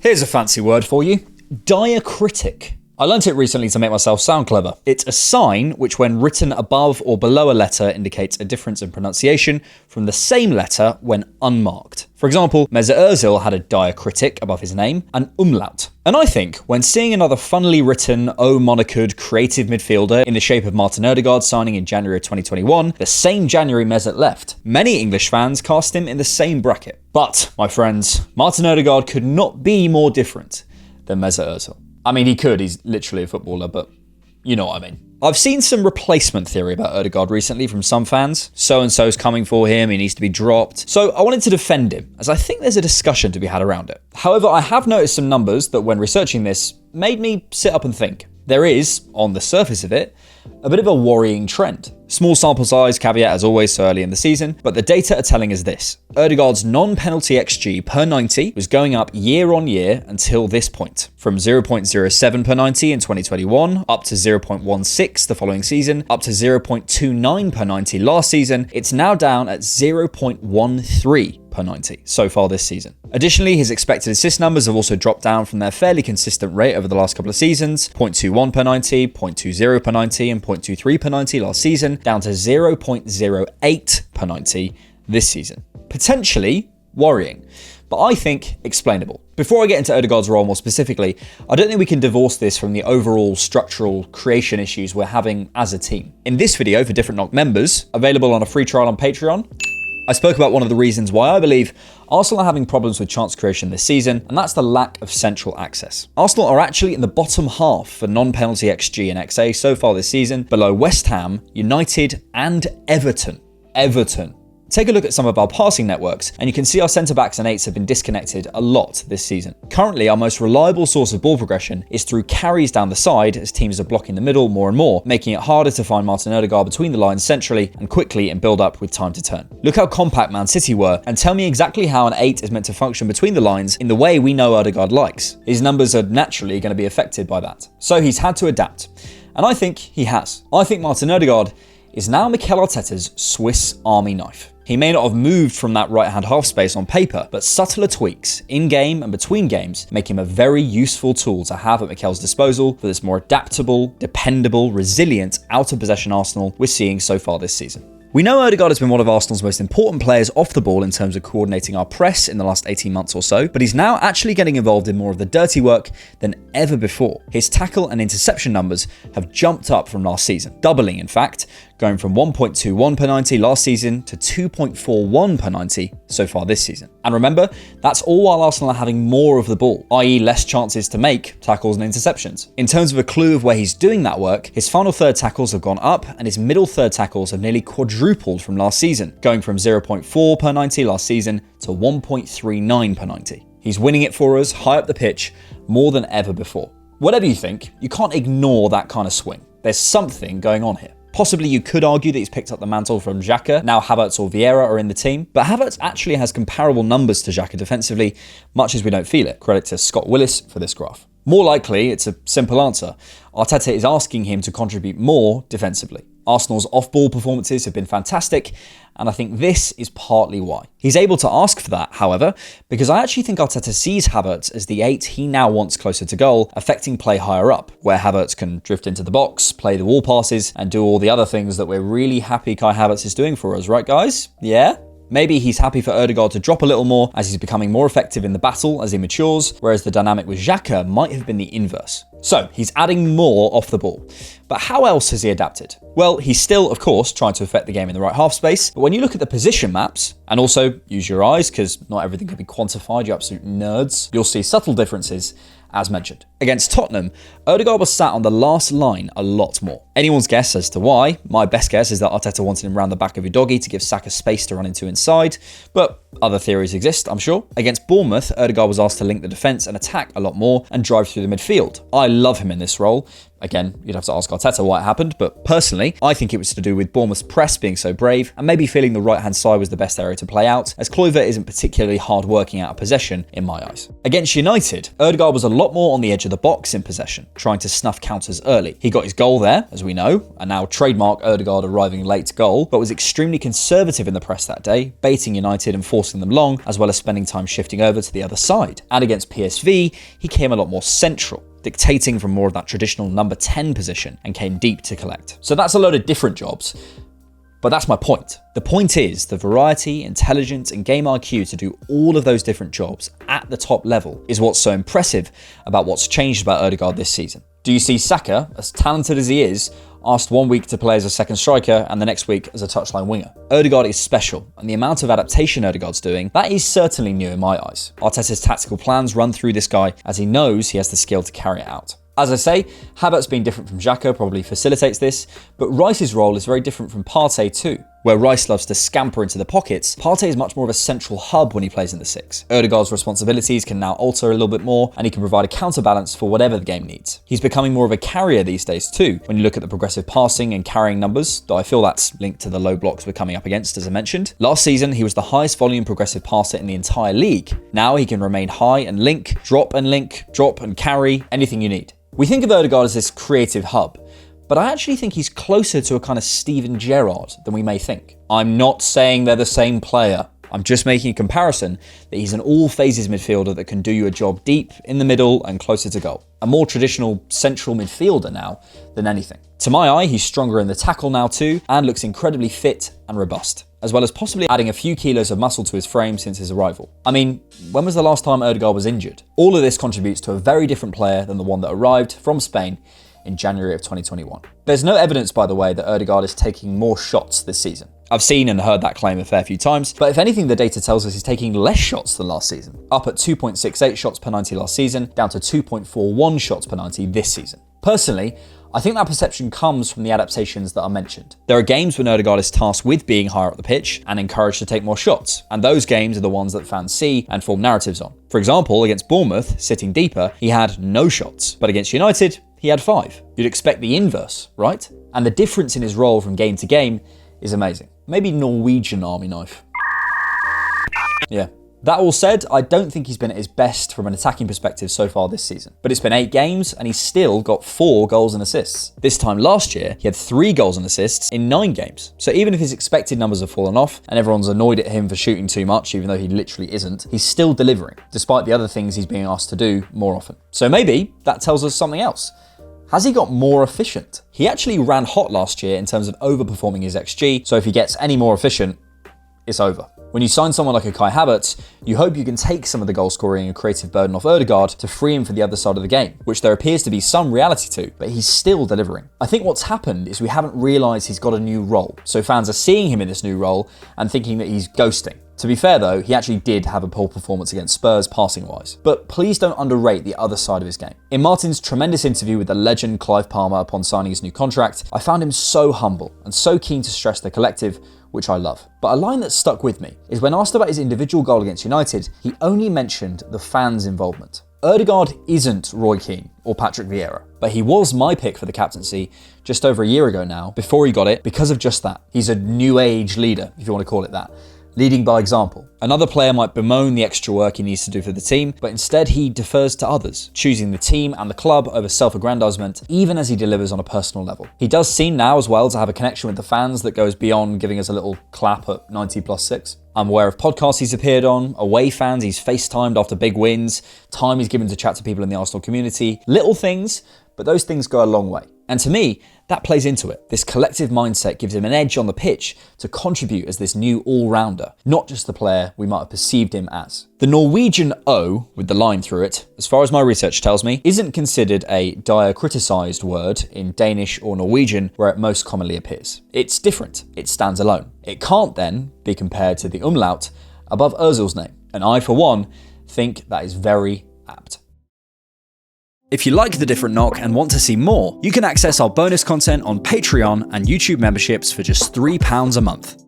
Here's a fancy word for you. Diacritic. I learnt it recently to make myself sound clever. It's a sign which, when written above or below a letter, indicates a difference in pronunciation from the same letter when unmarked. For example, Mesut Ozil had a diacritic above his name, an umlaut. And I think, when seeing another funnily written, monocled, creative midfielder in the shape of Martin Ødegaard signing in January of 2021, the same January Mesut left, many English fans cast him in the same bracket. But, my friends, Martin Ødegaard could not be more different than Mesut Ozil. I mean, he could, he's literally a footballer, but you know what I mean. I've seen some replacement theory about Ødegaard recently from some fans. So-and-so's coming for him, he needs to be dropped. So I wanted to defend him, as I think there's a discussion to be had around it. However, I have noticed some numbers that, when researching this, made me sit up and think. There is, on the surface of it, a bit of a worrying trend. Small sample size, caveat as always so early in the season, but the data are telling us this. Ødegaard's non-penalty XG per 90 was going up year on year until this point. From 0.07 per 90 in 2021, up to 0.16 the following season, up to 0.29 per 90 last season. It's now down at 0.13 per 90 so far this season. Additionally, his expected assist numbers have also dropped down from their fairly consistent rate over the last couple of seasons, 0.21 per 90, 0.20 per 90, and 0.23 per 90 last season, down to 0.08 per 90 this season. Potentially worrying, but I think explainable. Before I get into Ødegaard's role more specifically, I don't think we can divorce this from the overall structural creation issues we're having as a team. In this video for Different Knock members, available on a free trial on Patreon, I spoke about one of the reasons why I believe Arsenal are having problems with chance creation this season, and that's the lack of central access. Arsenal are actually in the bottom half for non-penalty XG and XA so far this season, below West Ham, United, and Everton. Take a look at some of our passing networks, and you can see our centre-backs and eights have been disconnected a lot this season. Currently, our most reliable source of ball progression is through carries down the side, as teams are blocking the middle more and more, making it harder to find Martin Ødegaard between the lines centrally and quickly in build-up with time to turn. Look how compact Man City were, and tell me exactly how an 8 is meant to function between the lines in the way we know Ødegaard likes. His numbers are naturally going to be affected by that. So he's had to adapt. And I think he has. I think Martin Ødegaard is now Mikel Arteta's Swiss Army knife. He may not have moved from that right-hand half space on paper, but subtler tweaks in-game and between games make him a very useful tool to have at Mikel's disposal for this more adaptable, dependable, resilient, out-of-possession Arsenal we're seeing so far this season. We know Ødegaard has been one of Arsenal's most important players off the ball in terms of coordinating our press in the last 18 months or so, but he's now actually getting involved in more of the dirty work than ever before. His tackle and interception numbers have jumped up from last season, doubling in fact, going from 1.21 per 90 last season to 2.41 per 90 so far this season. And remember, that's all while Arsenal are having more of the ball, i.e. less chances to make tackles and interceptions. In terms of a clue of where he's doing that work, his final third tackles have gone up and his middle third tackles have nearly quadrupled from last season, going from 0.4 per 90 last season to 1.39 per 90. He's winning it for us high up the pitch more than ever before. Whatever you think, you can't ignore that kind of swing. There's something going on here. Possibly you could argue that he's picked up the mantle from Xhaka, now Havertz or Vieira are in the team, but Havertz actually has comparable numbers to Xhaka defensively, much as we don't feel it. Credit to Scott Willis for this graph. More likely, it's a simple answer. Arteta is asking him to contribute more defensively. Arsenal's off-ball performances have been fantastic, and I think this is partly why. He's able to ask for that, however, because I actually think Arteta sees Havertz as the 8 he now wants closer to goal, affecting play higher up, where Havertz can drift into the box, play the wall passes, and do all the other things that we're really happy Kai Havertz is doing for us, right guys? Yeah? Maybe he's happy for Ødegaard to drop a little more as he's becoming more effective in the battle as he matures, whereas the dynamic with Xhaka might have been the inverse. So, he's adding more off the ball. But how else has he adapted? Well, he's still, of course, trying to affect the game in the right half space, but when you look at the position maps, and also use your eyes, because not everything can be quantified, you absolute nerds, you'll see subtle differences, as mentioned. Against Tottenham, Ødegaard was sat on the last line a lot more. Anyone's guess as to why. My best guess is that Arteta wanted him round the back of Udogie to give Saka space to run into inside, but other theories exist, I'm sure. Against Bournemouth, Ødegaard was asked to link the defence and attack a lot more and drive through the midfield. I I love him in this role. Again, you'd have to ask Arteta why it happened, but personally, I think it was to do with Bournemouth's press being so brave and maybe feeling the right-hand side was the best area to play out, as Kluivert isn't particularly hard working out of possession in my eyes. Against United, Ødegaard was a lot more on the edge of the box in possession, trying to snuff counters early. He got his goal there, as we know, and now trademark Ødegaard arriving late to goal, but was extremely conservative in the press that day, baiting United and forcing them long, as well as spending time shifting over to the other side. And against PSV, he came a lot more central, dictating from more of that traditional number 10 position and came deep to collect. So that's a load of different jobs, but that's my point. The point is the variety, intelligence, and game IQ to do all of those different jobs at the top level is what's so impressive about what's changed about Ødegaard this season. Do you see Saka, as talented as he is, asked 1 week to play as a second striker and the next week as a touchline winger? Ødegaard is special, and the amount of adaptation Ødegaard's doing, that is certainly new in my eyes. Arteta's tactical plans run through this guy as he knows he has the skill to carry it out. As I say, Havertz being different from Xhaka probably facilitates this, but Rice's role is very different from Partey too. Where Rice loves to scamper into the pockets, Partey is much more of a central hub when he plays in the six. Ødegaard's responsibilities can now alter a little bit more, and he can provide a counterbalance for whatever the game needs. He's becoming more of a carrier these days too, when you look at the progressive passing and carrying numbers, though I feel that's linked to the low blocks we're coming up against, as I mentioned. Last season, he was the highest volume progressive passer in the entire league. Now he can remain high and link, drop and carry, anything you need. We think of Ødegaard as this creative hub, but I actually think he's closer to a kind of Steven Gerrard than we may think. I'm not saying they're the same player. I'm just making a comparison that he's an all-phases midfielder that can do you a job deep, in the middle, and closer to goal. A more traditional central midfielder now than anything. To my eye, he's stronger in the tackle now too, and looks incredibly fit and robust, as well as possibly adding a few kilos of muscle to his frame since his arrival. I mean, when was the last time Ødegaard was injured? All of this contributes to a very different player than the one that arrived from Spain in January of 2021. There's no evidence, by the way, that Ødegaard is taking more shots this season. I've seen and heard that claim a fair few times, but if anything, the data tells us he's taking less shots than last season. Up at 2.68 shots per 90 last season, down to 2.41 shots per 90 this season. Personally, I think that perception comes from the adaptations that are mentioned. There are games when Ødegaard is tasked with being higher up the pitch and encouraged to take more shots, and those games are the ones that fans see and form narratives on. For example, against Bournemouth, sitting deeper, he had no shots, but against United, he had 5. You'd expect the inverse, right? And the difference in his role from game to game is amazing. Maybe Norwegian army knife. Yeah. That all said, I don't think he's been at his best from an attacking perspective so far this season. But it's been 8 games and he's still got 4 goals and assists. This time last year, he had 3 goals and assists in 9 games. So even if his expected numbers have fallen off and everyone's annoyed at him for shooting too much, even though he literally isn't, he's still delivering, despite the other things he's being asked to do more often. So maybe that tells us something else. Has he got more efficient? He actually ran hot last year in terms of overperforming his XG, so if he gets any more efficient, it's over. When you sign someone like a Kai Havertz, you hope you can take some of the goal scoring and creative burden off Ødegaard to free him for the other side of the game, which there appears to be some reality to, but he's still delivering. I think what's happened is we haven't realised he's got a new role, so fans are seeing him in this new role and thinking that he's ghosting. To be fair though, he actually did have a poor performance against Spurs passing-wise. But please don't underrate the other side of his game. In Martin's tremendous interview with the legend Clive Palmer upon signing his new contract, I found him so humble and so keen to stress the collective, which I love. But a line that stuck with me is when asked about his individual goal against United, he only mentioned the fans' involvement. Ødegaard isn't Roy Keane or Patrick Vieira, but he was my pick for the captaincy just over a year ago now, before he got it, because of just that. He's a new age leader, if you want to call it that. Leading by example. Another player might bemoan the extra work he needs to do for the team, but instead he defers to others, choosing the team and the club over self-aggrandizement, even as he delivers on a personal level. He does seem now as well to have a connection with the fans that goes beyond giving us a little clap at 90+6. I'm aware of podcasts he's appeared on, away fans he's FaceTimed after big wins, time he's given to chat to people in the Arsenal community. Little things, but those things go a long way. And to me, that plays into it. This collective mindset gives him an edge on the pitch to contribute as this new all-rounder, not just the player we might have perceived him as. The Norwegian O, with the line through it, as far as my research tells me, isn't considered a diacriticized word in Danish or Norwegian where it most commonly appears. It's different. It stands alone. It can't then be compared to the umlaut above Ozil's name. And I, for one, think that is very apt. If you like The Different Knock and want to see more, you can access our bonus content on Patreon and YouTube memberships for just £3 a month.